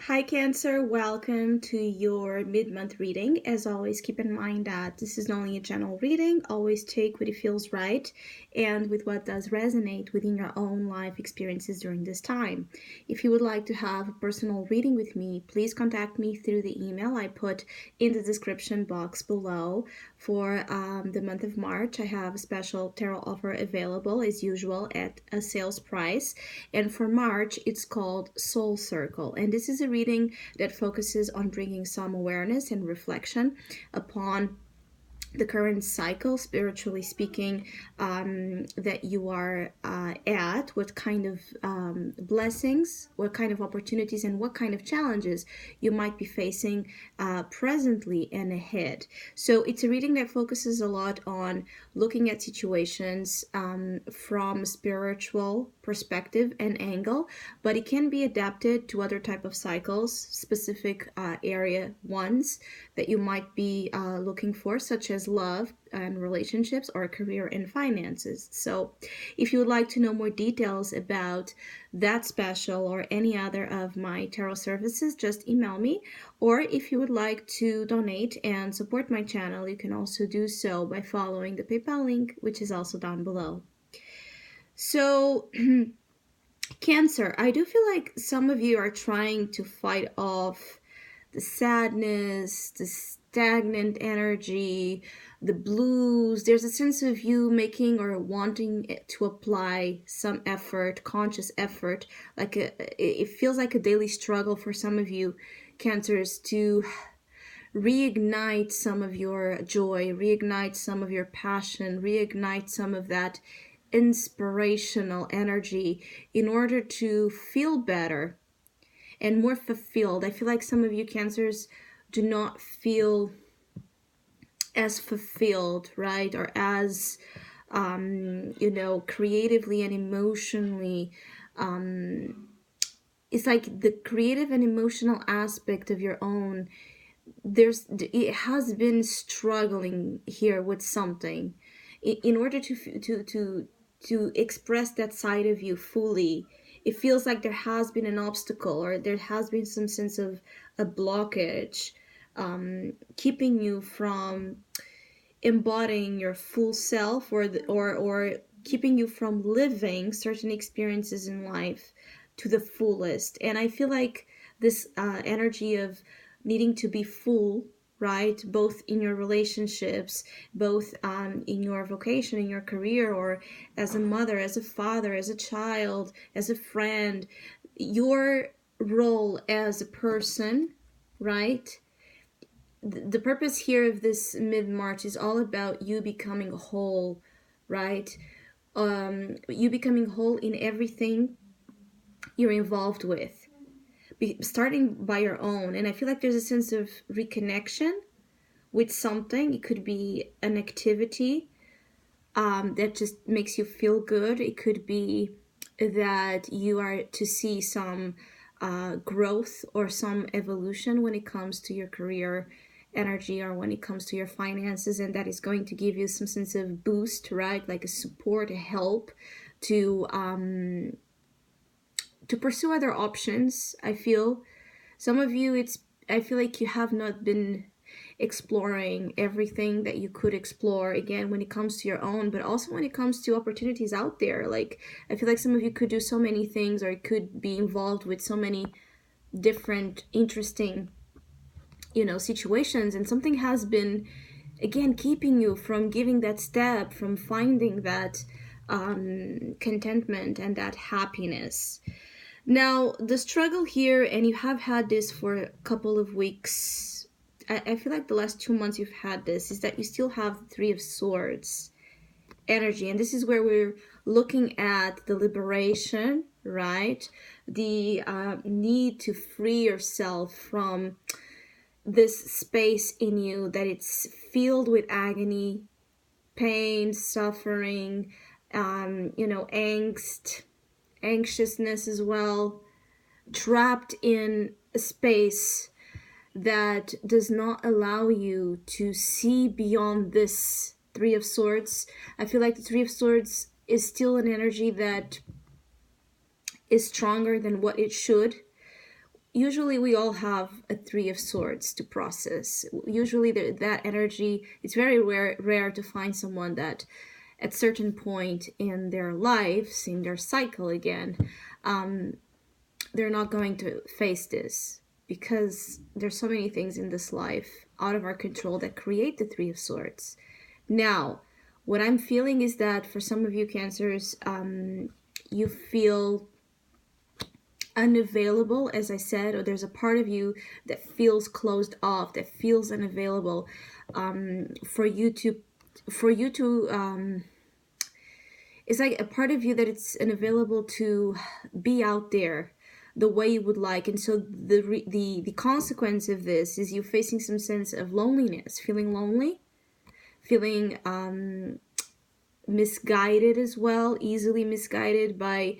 Hi, Cancer. Welcome to your mid-month reading. As always, keep in mind that this is only a general reading. Always take what it feels right and with what does resonate within your own life experiences during this time. If you would like to have a personal reading with me, please contact me through the email I put in the description box below. For the month of March, I have a special tarot offer available as usual at a sales price. And for March, it's called Soul Circle. And this is a reading that focuses on bringing some awareness and reflection upon the current cycle, spiritually speaking, that you are at, what kind of blessings, what kind of opportunities, and what kind of challenges you might be facing presently and ahead. So it's a reading that focuses a lot on looking at situations from a spiritual perspective and angle, but it can be adapted to other type of cycles, specific area ones that you might be looking for, such as love and relationships or career and finances. So if you would like to know more details about that special or any other of my tarot services, just email me. Or if you would like to donate and support my channel, you can also do so by following the PayPal link, which is also down below. So Cancer, I do feel like some of you are trying to fight off the sadness, the stagnant energy, the blues. There's a sense of you making or wanting to apply some effort, conscious effort. It feels like a daily struggle for some of you Cancers to reignite some of your joy, reignite some of your passion, reignite some of that inspirational energy in order to feel better and more fulfilled. I feel like some of you Cancers do not feel as fulfilled, right? Or as, creatively and emotionally. It's like the creative and emotional aspect of your own, it has been struggling here with something. In order to express that side of you fully, it feels like there has been an obstacle or there has been some sense of a blockage, keeping you from embodying your full self, or keeping you from living certain experiences in life to the fullest. And I feel like this energy of needing to be full, right, both in your relationships, both in your vocation, in your career, or as a mother, as a father, as a child, as a friend, your role as a person, right? The purpose here of this mid-March is all about you becoming whole, right? You becoming whole in everything you're involved with, starting by your own. And I feel like there's a sense of reconnection with something. It could be an activity that just makes you feel good. It could be that you are to see some growth or some evolution when it comes to your career energy or when it comes to your finances, and that is going to give you some sense of boost, right? Like a support, a help to pursue other options. I feel some of you, I feel like you have not been exploring everything that you could explore, again, when it comes to your own, but also when it comes to opportunities out there. Like, I feel like some of you could do so many things, or could be involved with so many different interesting situations, and something has been, again, keeping you from giving that step, from finding that contentment and that happiness. Now, the struggle here, and you have had this for a couple of weeks, I feel like the last 2 months you've had this, is that you still have the Three of Swords energy. And this is where we're looking at the liberation, right? The need to free yourself from this space in you that it's filled with agony, pain, suffering, angst, anxiousness as well, trapped in a space that does not allow you to see beyond this Three of Swords. I feel like the Three of Swords is still an energy that is stronger than what it should. usually we all have a three of swords to process. Usually that energy, it's very rare to find someone that at certain point in their lives, in their cycle again, um, they're not going to face this, because there's so many things in this life out of our control that create the three of swords. Now, what I'm feeling is that for some of you cancers, you feel unavailable, as I said, or there's a part of you that feels closed off, that feels unavailable, for you to it's like a part of you that it's unavailable to be out there the way you would like. And so the consequence of this is you facing some sense of loneliness, feeling lonely, feeling misguided as well, easily misguided by,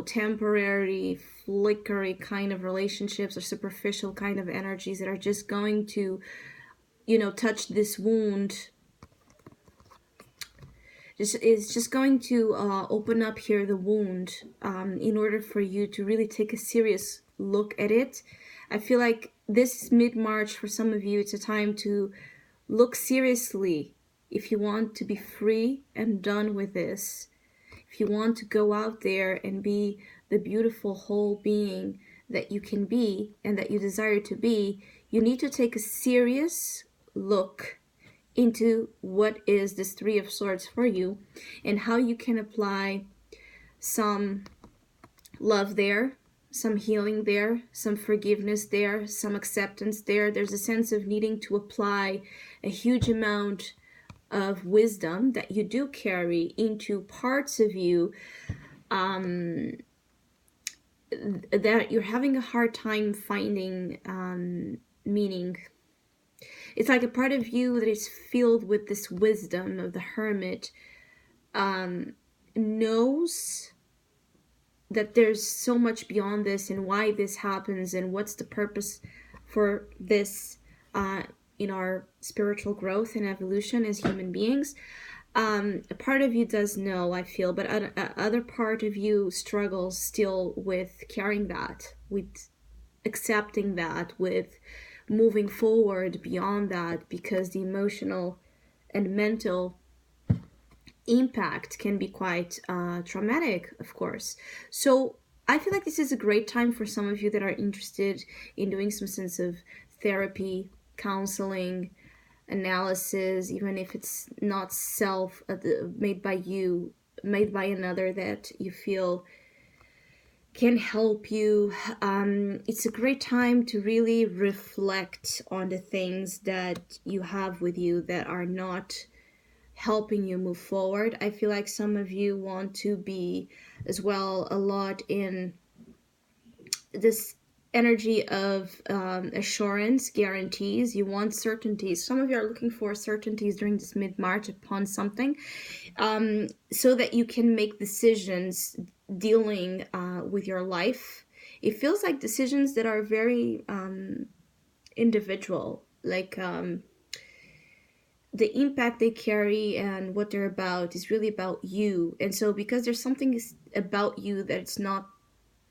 temporary, flickery kind of relationships or superficial kind of energies that are just going to, touch this wound. It's just going to open up here the wound, in order for you to really take a serious look at it. I feel like this mid-March, for some of you, it's a time to look seriously. If you want to be free and done with this, if you want to go out there and be the beautiful whole being that you can be and that you desire to be, you need to take a serious look into what is this three of swords for you and how you can apply some love there, some healing there, some forgiveness there, some acceptance there. There's a sense of needing to apply a huge amount of wisdom that you do carry into parts of you that you're having a hard time finding meaning. It's like a part of you that is filled with this wisdom of the hermit, knows that there's so much beyond this and why this happens and what's the purpose for this in our spiritual growth and evolution as human beings. A part of you does know, I feel, but other part of you struggles still with carrying that, with accepting that, with moving forward beyond that, because the emotional and mental impact can be quite traumatic, of course. So I feel like this is a great time for some of you that are interested in doing some sense of therapy, counseling, analysis, even if it's not self made by you, made by another that you feel can help you. It's a great time to really reflect on the things that you have with you that are not helping you move forward. I feel like some of you want to be as well a lot in this energy of assurance, guarantees. You want certainties. Some of you are looking for certainties during this mid-March upon something, so that you can make decisions dealing with your life. It feels like decisions that are very individual, like the impact they carry and what they're about is really about you. And so because there's something about you that it's not,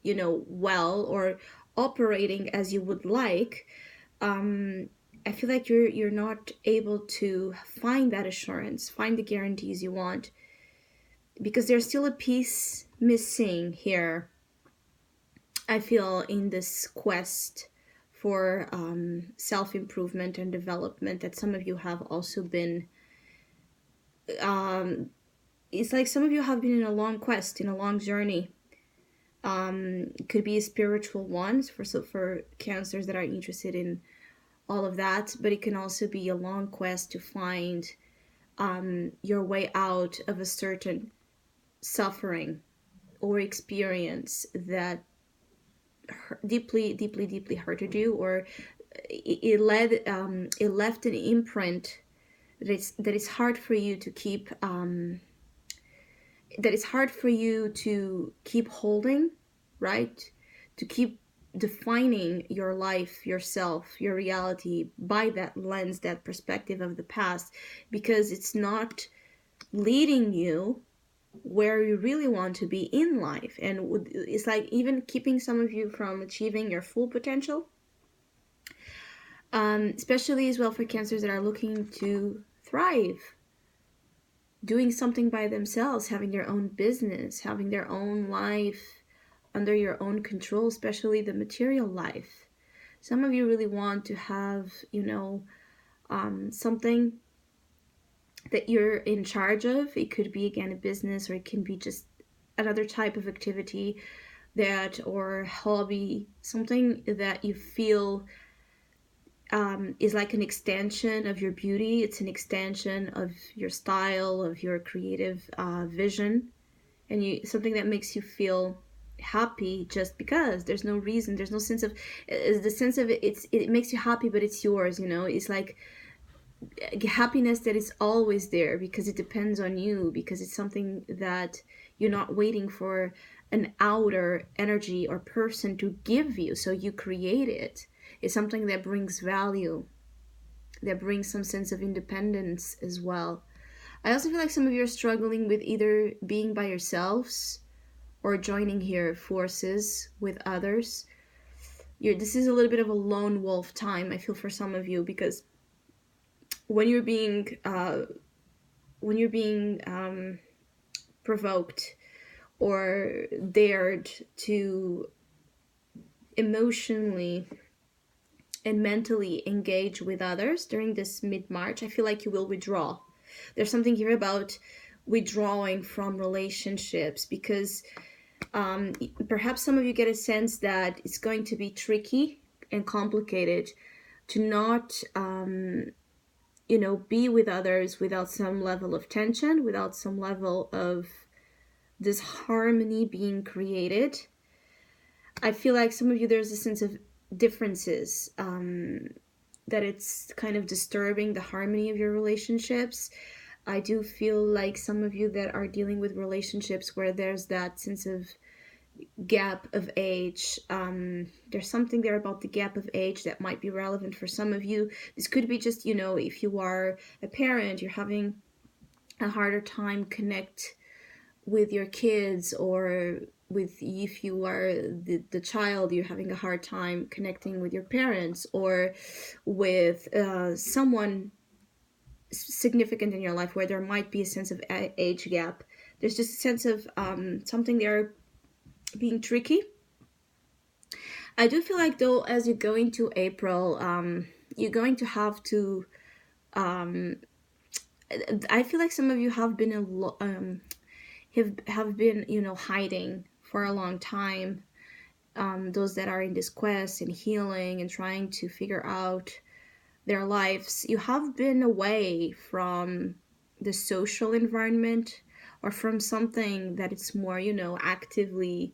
well, or operating as you would like, I feel like you're not able to find that assurance, find the guarantees you want, because there's still a piece missing here, I feel, in this quest for self-improvement and development that some of you have also been, it's like some of you have been in a long quest, in a long journey. It could be a spiritual one for cancers that are interested in all of that, but it can also be a long quest to find your way out of a certain suffering or experience that deeply hurted you, or it left an imprint that is hard for you to keep, that it's hard for you to keep holding, right? To keep defining your life, yourself, your reality by that lens, that perspective of the past, because it's not leading you where you really want to be in life. And it's like even keeping some of you from achieving your full potential, especially as well for cancers that are looking to thrive, doing something by themselves, having their own business, having their own life under your own control, especially the material life. Some of you really want to have, something that you're in charge of. It could be, again, a business, or it can be just another type of activity that, or hobby, something that you feel is like an extension of your beauty. It's an extension of your style, of your creative vision, and something that makes you feel happy just because there's no reason, there's no sense of, the sense of it makes you happy, but it's yours. It's like happiness that is always there because it depends on you, because it's something that you're not waiting for an outer energy or person to give you, so you create it. It's something that brings value, that brings some sense of independence as well. I also feel like some of you are struggling with either being by yourselves or joining here forces with others. This is a little bit of a lone wolf time, I feel, for some of you, because when you're being provoked or dared to emotionally and mentally engage with others during this mid-March, I feel like you will withdraw. There's something here about withdrawing from relationships, because perhaps some of you get a sense that it's going to be tricky and complicated to not be with others without some level of tension, without some level of this harmony being created. I feel like some of you, there's a sense of differences, that it's kind of disturbing the harmony of your relationships. I do feel like some of you that are dealing with relationships where there's that sense of gap of age, there's something there about the gap of age that might be relevant for some of you. This could be just, if you are a parent, you're having a harder time connect with your kids, or if you are the child, you're having a hard time connecting with your parents, or with someone significant in your life where there might be a sense of age gap. There's just a sense of something there being tricky. I do feel like, though, as you go into April, you're going to have to I feel like some of you have been have been hiding for a long time. Those that are in this quest and healing and trying to figure out their lives, you have been away from the social environment, or from something that it's more actively,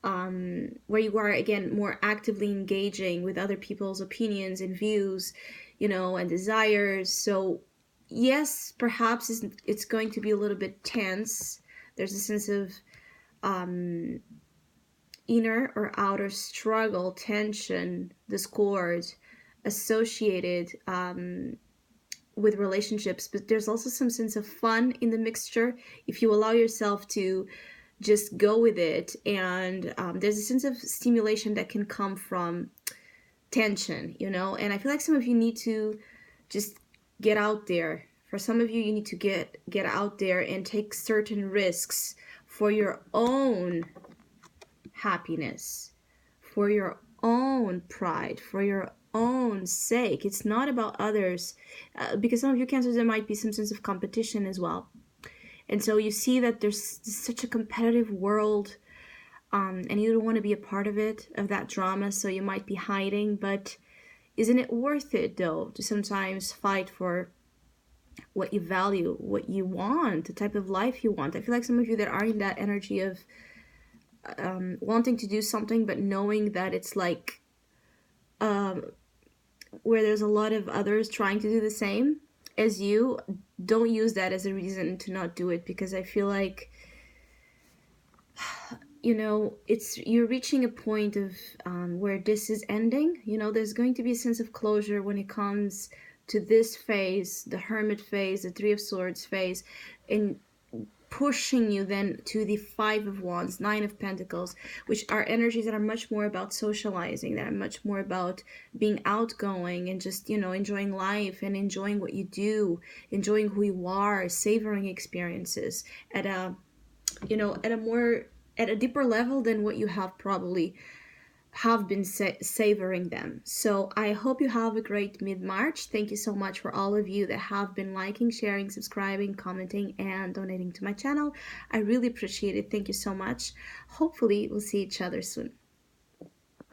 where you are, again, more actively engaging with other people's opinions and views, and desires. So yes, perhaps it's going to be a little bit tense. There's a sense of inner or outer struggle, tension, discord associated with relationships, but there's also some sense of fun in the mixture if you allow yourself to just go with it. And there's a sense of stimulation that can come from tension, and I feel like some of you need to just get out there. For some of you, you need to get out there and take certain risks for your own happiness, for your own pride, for your own sake. It's not about others, because some of you cancers, there might be some sense of competition as well. And so you see that there's such a competitive world, and you don't want to be a part of that drama, so you might be hiding. But isn't it worth it, though, to sometimes fight for what you value, what you want, the type of life you want? I feel like some of you that are in that energy of wanting to do something, but knowing that it's like where there's a lot of others trying to do the same as you, don't use that as a reason to not do it, because I feel like you're reaching a point of where this is ending. There's going to be a sense of closure when it comes to this phase, the Hermit phase, the Three of Swords phase, and pushing you then to the Five of Wands, Nine of Pentacles, which are energies that are much more about socializing, that are much more about being outgoing and just, enjoying life and enjoying what you do, enjoying who you are, savoring experiences at a, at a deeper level than what you have probably have been savoring them. So I hope you have a great mid-March. Thank you so much for all of you that have been liking, sharing, subscribing, commenting, and donating to my channel. I really appreciate it. Thank you so much. Hopefully we'll see each other soon.